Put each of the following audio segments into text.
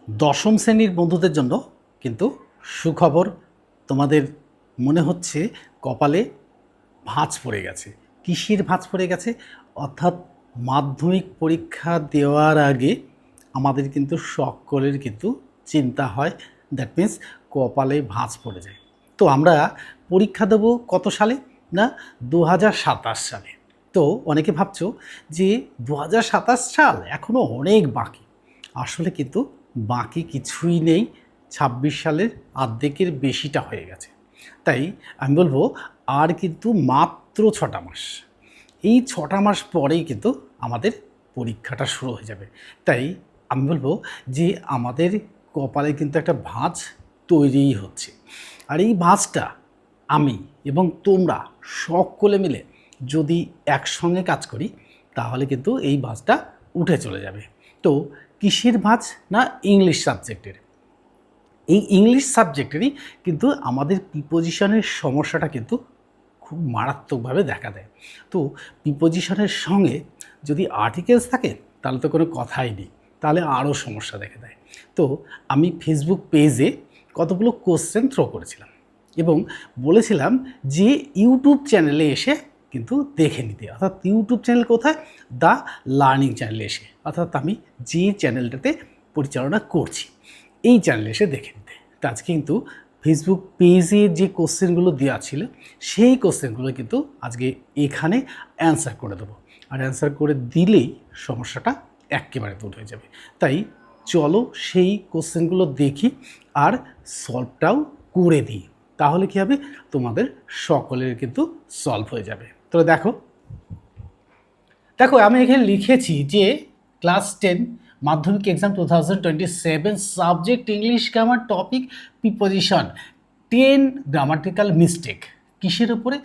দশম শ্রেণীর বন্ধুদের জন্য কিন্তু সুখবর। তোমাদের মনে হচ্ছে কপালে ভাঁজ পড়ে গেছে। কিসের ভাঁজ পড়ে গেছে? অর্থাৎ মাধ্যমিক পরীক্ষা দেওয়ার আগে আমাদের কিন্তু সকলের কিন্তু চিন্তা হয়, দ্যাট মিন্স কপালে ভাঁজ পড়ে যায়। তো আমরা পরীক্ষা দেবো কত সালে? না, 2027 সালে। তো অনেকে ভাবছো যে 2027 সাল এখনও অনেক বাকি। আসলে কিন্তু বাকি কিছুই নেই, 26 সালের অর্ধেকের বেশিটা হয়ে গেছে। তাই আমি বলবো আর কিন্তু মাত্র 6টা মাস। এই 6টা মাস পরেই কিন্তু আমাদের পরীক্ষাটা শুরু হয়ে যাবে। তাই আমি বলবো যে আমাদের কপালে কিন্তু একটা ভাঁজ তৈরিই হচ্ছে। আর এই ভাঁজটা আমি এবং তোমরা সকলে মিলে যদি একসঙ্গে কাজ করি তাহলে কিন্তু এই ভাঁজটা উঠে চলে যাবে। তো কিসের ভাঁজ? না, ইংলিশ সাবজেক্টের। এই ইংলিশ সাবজেক্টেরই কিন্তু আমাদের প্রিপোজিশনের সমস্যাটা কিন্তু খুব মারাত্মকভাবে দেখা দেয়। তো প্রিপোজিশনের সঙ্গে যদি আর্টিকেলস থাকে তাহলে তো কোনো কথাই নেই, তাহলে আরও সমস্যা দেখা দেয়। তো আমি ফেসবুক পেজে কতগুলো কোশ্চেন থ্রো করেছিলাম এবং বলেছিলাম যে ইউটিউব চ্যানেলে এসে কিন্তু দেখে নিতে। অর্থাৎ ইউটিউব চ্যানেল কোথায়? দ্য লার্নিং চ্যানেলে এসে, অর্থাৎ আমি যে চ্যানেলটাতে পরিচালনা করছি এই চ্যানেলে এসে দেখে নিতে। তো আজকে কিন্তু ফেসবুক পেজে যে কোশ্চেনগুলো দেওয়া ছিল সেই কোশ্চেনগুলো কিন্তু আজকে এখানে অ্যান্সার করে দেবো। আর অ্যান্সার করে দিলেই সমস্যাটা একেবারে দূর হয়ে যাবে। তাই চলো সেই কোশ্চেনগুলো দেখি আর সলভটাও করে দিই। তাহলে কী হবে? তোমাদের সকলের কিন্তু সলভ হয়ে যাবে। তো দেখো দেখো আমি এখানে লিখেছি যে ক্লাস 10 মাধ্যমিক exam 2027 subject English grammar topic preposition 10 grammatical mistake. কিসের উপরে?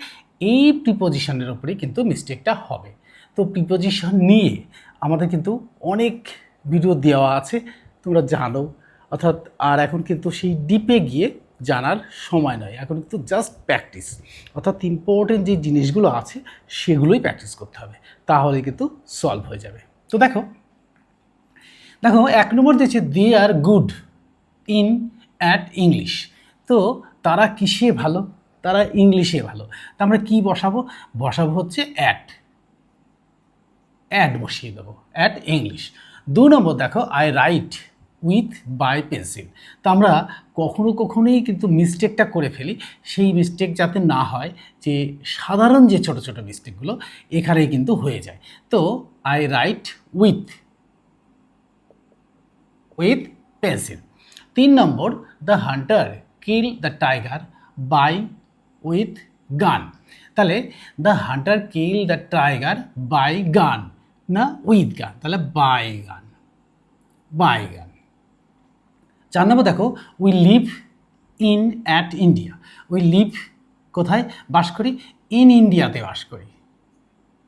এই প্রিপোজিশনের উপরেই কিন্তু মিস্টেকটা হবে। তো প্রিপোজিশন নিয়ে আমাদের কিন্তু অনেক ভিডিও দেওয়া আছে, তোমরা জানো। অর্থাৎ আর এখন কিন্তু সেই ডিপে গিয়ে জানার সময় নয়, এখন কিন্তু জাস্ট প্র্যাকটিস। অর্থাৎ ইম্পর্টেন্ট যে জিনিসগুলো আছে সেগুলোই প্র্যাকটিস করতে হবে, তাহলে কিন্তু সলভ হয়ে যাবে। তো দেখো দেখো 1 নম্বর দিয়েছে দে আর গুড ইন অ্যাট ইংলিশ। তো তারা কিসে ভালো? তারা ইংলিশে ভালো। তা আমরা কী বসাবো? বসাবো হচ্ছে অ্যাট বসিয়ে দেবো, অ্যাট ইংলিশ। 2 নম্বর দেখো I write with by pencil. তো আমরা কখনোই কিন্তু মিস্টেকটা করে ফেলি, সেই মিস্টেক যাতে না হয়, যে সাধারণ যে ছোট ছোট মিস্টেকগুলো এখানেই কিন্তু হয়ে যায়। তো আই রাইট উইথ পেন্সিল। 3 নম্বর the hunter kill the tiger by with gun. তাহলে the hunter kill the tiger by gun, না উইথ গান, তাহলে বাই গান। 4 নম্বর দেখো we live in at India. We live কোথায় বাস করি? ইন ইন্ডিয়াতে বাস করি,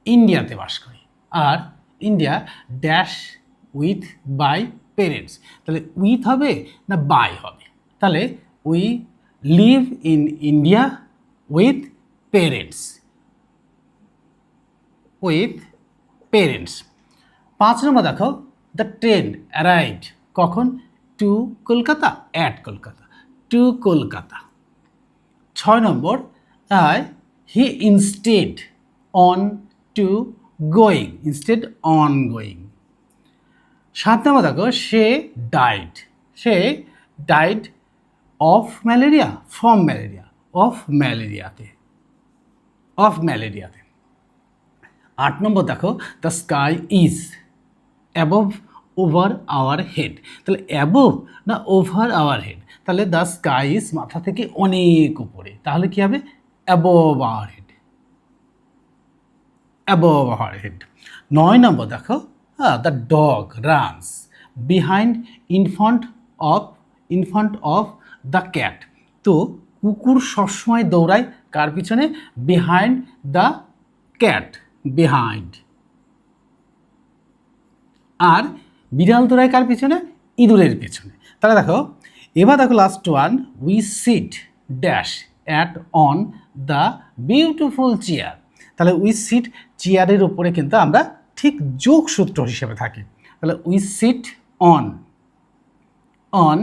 ইন্ডিয়াতে বাস করি। আর India dash with by parents, তাহলে উইথ হবে না বাই হবে? তাহলে we live in India with parents, with parents. 5 নম্বর দেখো দ্য ট্রেন অ্যারাইভড কখন? To Kolkata, at Kolkata, to Kolkata. 6 নম্বর he instead on to going, instead on going. 7 নম্বর দেখো she died of malaria, from malaria, of ম্যালেরিয়াতে, অফ ম্যালেরিয়াতে। 8 নম্বর দেখো the sky is above over our head. তাহলে অ্যাবভ না ওভার আওয়ার হেড? তাহলে দ্য স্কাই ইজ মাথা থেকে অনেক উপরে, তাহলে কী হবে? Above our head, above our head. 9 নম্বর দেখো the dog runs behind in front of the cat. তো কুকুর সবসময় দৌড়ায় কার পিছনে? Behind the cat, behind. আর বিড়াল দৌড়ায় কার পিছনে? ইঁদুরের পিছনে। তাহলে দেখো এবার দেখো last one we seat dash at on the beautiful chair. তাহলে উই সিট চেয়ারের উপরে কিন্তু আমরা ঠিক যোগসূত্র হিসেবে থাকি। তাহলে we sit on, on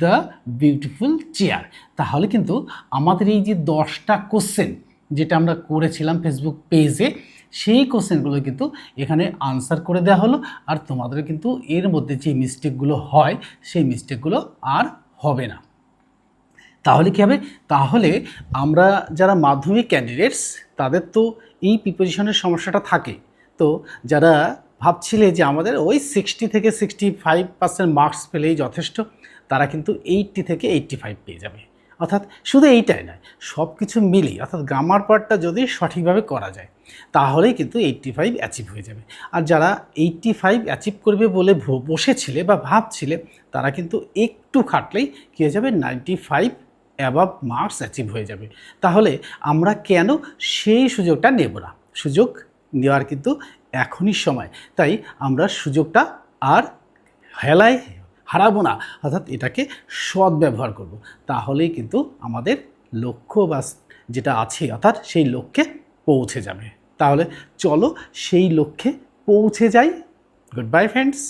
the beautiful chair. তাহলে কিন্তু আমাদের এই যে 10টা কোশ্চেন যেটা আমরা করেছিলাম ফেসবুক পেজে, সেই কোশ্চেনগুলো কিন্তু এখানে আনসার করে দেওয়া হলো। আর তোমাদের কিন্তু এর মধ্যে যে মিস্টেকগুলো হয় সেই মিস্টেকগুলো আর হবে না। তাহলে কী হবে? তাহলে আমরা যারা মাধ্যমিক ক্যান্ডিডেটস তাদের তো এই প্রিপোজিশনের সমস্যাটা থাকে। তো যারা ভাবছিলে যে আমাদের ওই 60 থেকে 65% মার্কস পেলেই যথেষ্ট, তারা কিন্তু 80 থেকে 85 পেয়ে যাবে। অর্থাৎ শুধু এইটাই নয়, সব কিছু মিলিয়ে অর্থাৎ গ্রামার পার্টটা যদি সঠিকভাবে করা যায় তাহলেই কিন্তু 85 অ্যাচিভ হয়ে যাবে। আর যারা 85 অ্যাচিভ করবে বলে বসেছিলে বা ভাবছিলে, তারা কিন্তু একটু খাটলেই কী হয়ে যাবে, 95 অ্যাবাভ মার্কস অ্যাচিভ হয়ে যাবে। তাহলে আমরা কেন সেই সুযোগটা নেব না? সুযোগ নেওয়ার কিন্তু এখনই সময়। তাই আমরা সুযোগটা আর হেলায় হারাবো না, অর্থাৎ এটাকে সদ্ব্যবহার করব। তাহলেই কিন্তু আমাদের লক্ষ্য বা যেটা আছে অর্থাৎ সেই লক্ষ্যে পৌঁছে যাবে। তাহলে চলো সেই লক্ষ্যে পৌঁছে যাই। Good bye friends.